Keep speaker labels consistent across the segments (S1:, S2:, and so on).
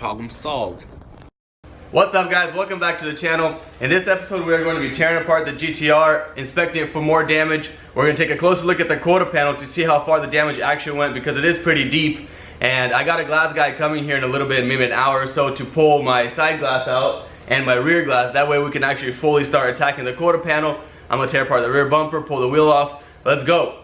S1: Problem solved.
S2: What's up guys, welcome back to the channel. In this episode we are going to be tearing apart the GTR, inspecting it for more damage. We're going to take a closer look at the quarter panel to see how far the damage actually went, because it is pretty deep. And I got a glass guy coming here in a little bit, maybe an hour or so, to pull my side glass out and my rear glass. That way we can actually fully start attacking the quarter panel. I'm going to tear apart the rear bumper, pull the wheel off. Let's go.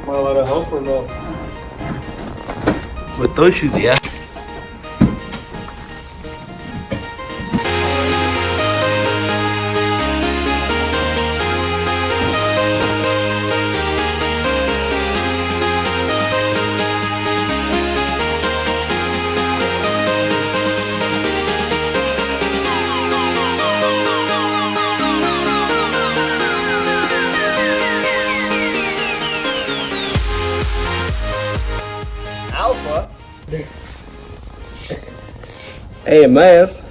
S3: Am I allowed to help or no?
S1: With those shoes, yeah.
S3: Alpha?
S1: AMS.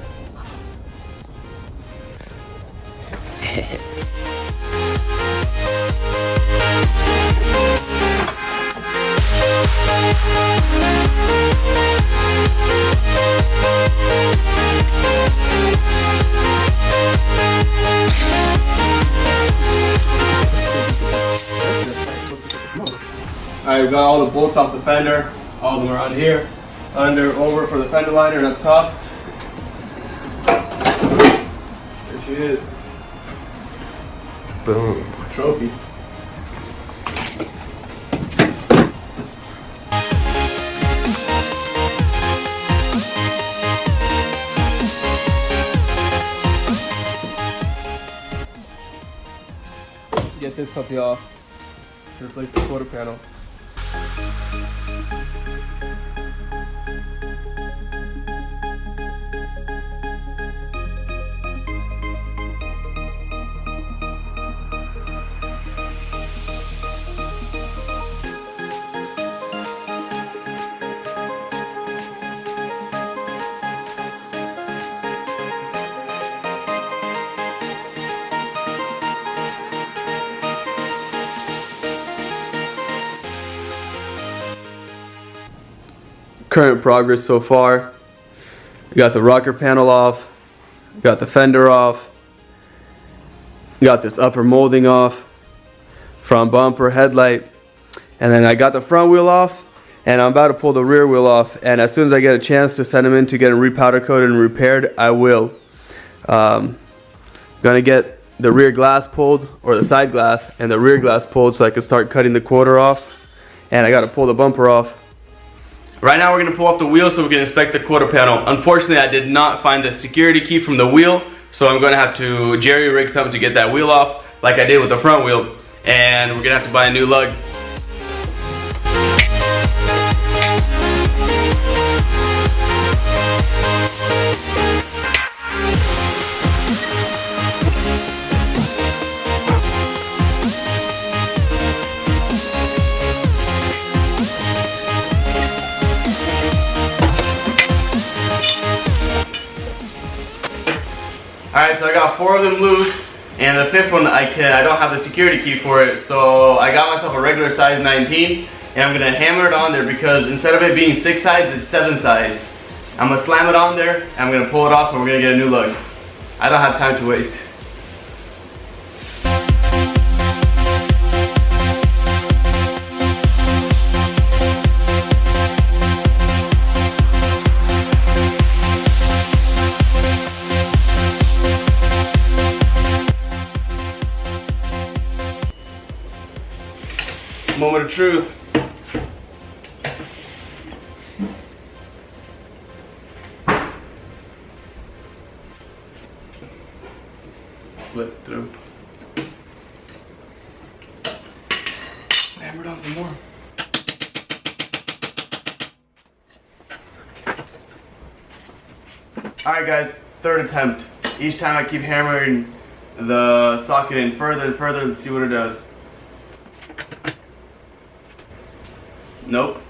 S2: Alright, we got all the bolts off the fender. All of them are on here. Under, over for the fender liner, and up top. There she is.
S1: Boom.
S2: Trophy. Get this puppy off to replace the quarter panel. Current progress so far. We got the rocker panel off, we got the fender off, we got this upper molding off, front bumper, headlight, and then I got the front wheel off, and I'm about to pull the rear wheel off, and as soon as I get a chance to send them in to get them repowder coated and repaired, I will. Gonna get the rear glass pulled, or the side glass and the rear glass pulled, so I can start cutting the quarter off, and I gotta pull the bumper off. Right now we're going to pull off the wheel so we can inspect the quarter panel. Unfortunately, I did not find the security key from the wheel, so I'm going to have to jerry rig something to get that wheel off, like I did with the front wheel, and we're going to have to buy a new lug. Alright, so I got 4 of them loose, and the 5th one I don't have the security key for it, so I got myself a regular size 19, and I'm going to hammer it on there because instead of it being 6 sides, it's 7 sides. I'm going to slam it on there, and I'm going to pull it off, and we're going to get a new lug. I don't have time to waste. Moment of truth. hammer down some more. Alright guys, third attempt. Each time I keep hammering the socket in further and further and see what it does. Nope.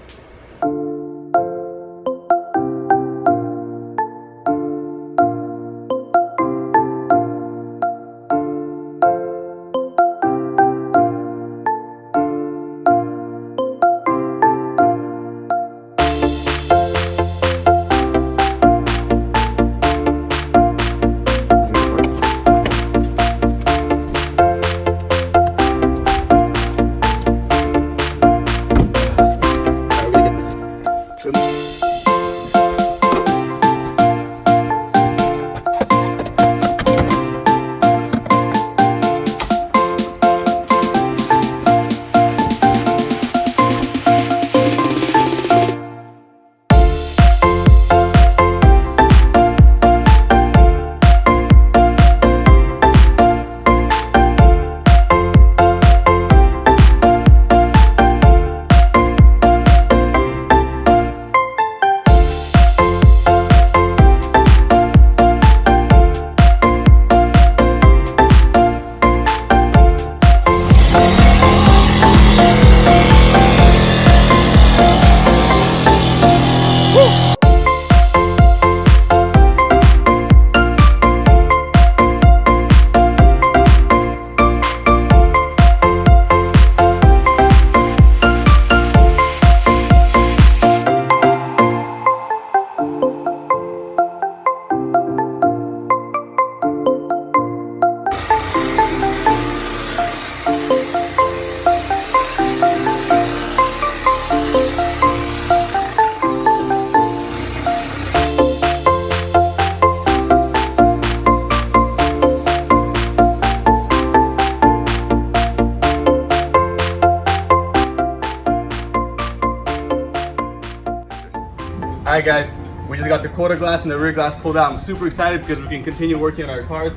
S2: Alright guys, we just got the quarter glass and the rear glass pulled out. I'm super excited because we can continue working on our cars.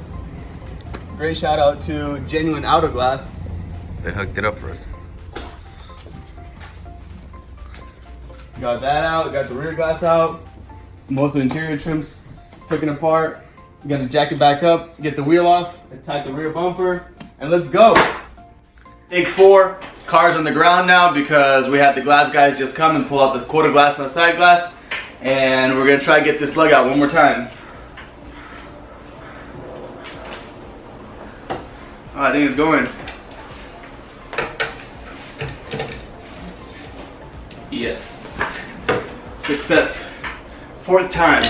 S2: Great shout out to Genuine Auto Glass.
S1: They hooked it up for us.
S2: Got that out, got the rear glass out. Most of the interior trims taken apart. Gonna jack it back up, get the wheel off, tighten the rear bumper, and let's go. Take 4, car's on the ground now because we had the glass guys just come and pull out the quarter glass and the side glass. And we're gonna try to get this lug out one more time. Oh, I think it's going. Yes. Success. 4th time.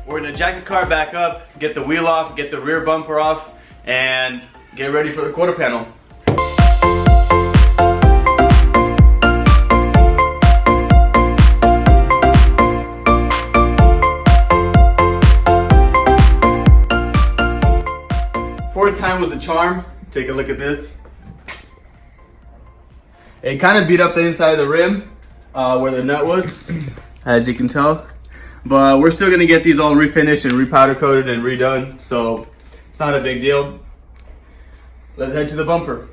S2: We're gonna jack the car back up, get the wheel off, get the rear bumper off, and get ready for the quarter panel. Fourth time was the charm. Take a look at this. It kind of beat up the inside of the rim where the nut was, as you can tell. But we're still gonna get these all refinished and repowder coated and redone, so it's not a big deal. Let's head to the bumper.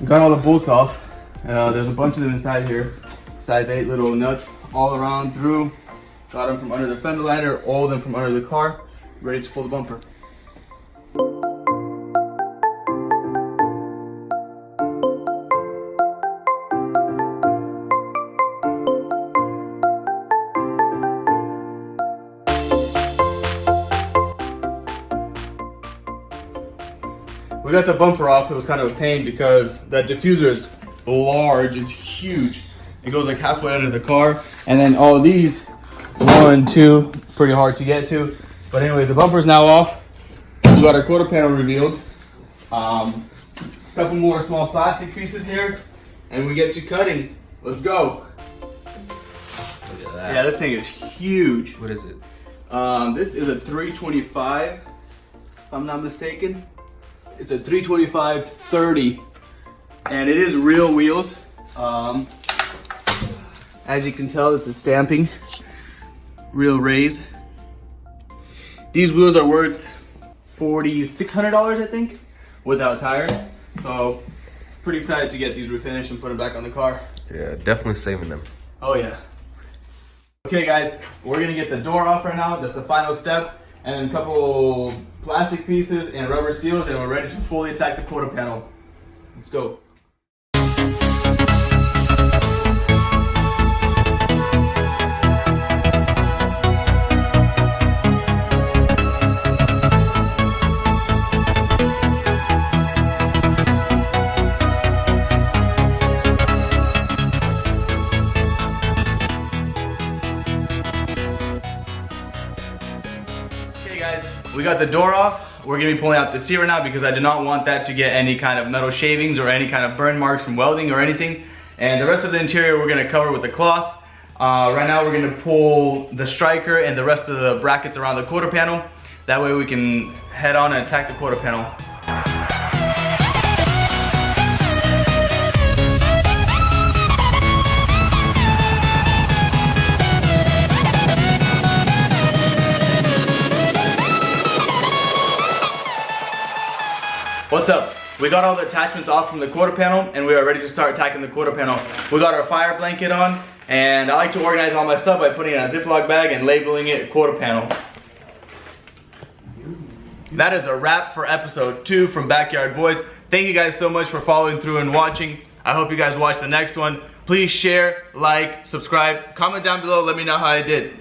S2: Got all the bolts off. There's a bunch of them inside here. Size 8 little nuts all around through. Got them from under the fender liner, all of them from under the car. Ready to pull the bumper. We got the bumper off. It was kind of a pain because that diffuser is large, it's huge. It goes like halfway under the car. And then all of these, 1, 2, pretty hard to get to. But anyways, the bumper's now off. We got our quarter panel revealed. Couple more small plastic pieces here. And we get to cutting. Let's go.
S1: Look at that.
S2: Yeah, this thing is huge.
S1: What is it?
S2: This is a 325, if I'm not mistaken. It's a 325/30, and it is real wheels. As you can tell, it's a stamping, real raise. These wheels are worth $4,600, I think, without tires. So, pretty excited to get these refinished and put them back on the car.
S1: Yeah, definitely saving them.
S2: Oh yeah. Okay guys, we're gonna get the door off right now. That's the final step. And then a couple plastic pieces and rubber seals, and we're ready to fully attack the quarter panel. Let's go. We got the door off. We're gonna be pulling out the seat right now because I do not want that to get any kind of metal shavings or any kind of burn marks from welding or anything. And the rest of the interior we're gonna cover with the cloth. Right now we're gonna pull the striker and the rest of the brackets around the quarter panel. That way we can head on and attack the quarter panel. What's up? We got all the attachments off from the quarter panel and we are ready to start attacking the quarter panel. We got our fire blanket on, and I like to organize all my stuff by putting it in a Ziploc bag and labeling it quarter panel. That is a wrap for episode 2 from Backyard Boys. Thank you guys so much for following through and watching. I hope you guys watch the next one. Please share, like, subscribe, comment down below, let me know how I did.